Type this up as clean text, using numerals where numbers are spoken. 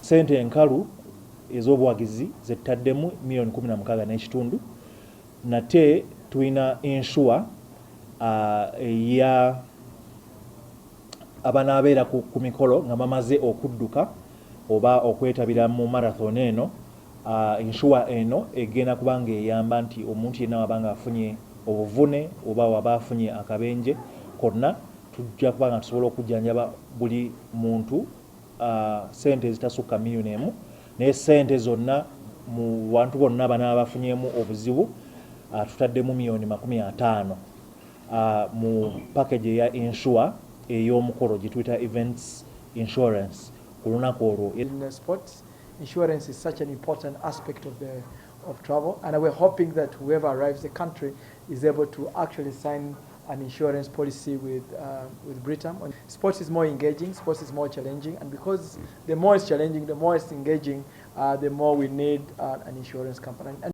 sente enkalu ez'obuwagizi zettaddemu million 16 n'ekitundu. Nate tulina yinsuwa ya abanaabeera ku mikolo nga bamaze okudduka oba okwetabira mu marathon eno. Yinsuwa eno egenda kubanga eyamba nti omuntu yenna wabanga afunye obuvune oba waba afunye akabenje konna tujja kubanga tusobola okujjanjaba buli muntu sente ezitasukka million 1 naye sente zonna mu bantu bonna banaaba bafunyemu obuzibu tutaddemu million 50 mu package ya yinsuwa ey'omukolo gye tuyita events insurance ku lunaku olwo. In sports, insurance is such an important aspect of travel, and we're hoping that whoever arrives the country is able to actually sign an insurance policy with Britam. Sports is more engaging, sports is more challenging, and because the more it's challenging, the more it's engaging, the more we need an insurance company.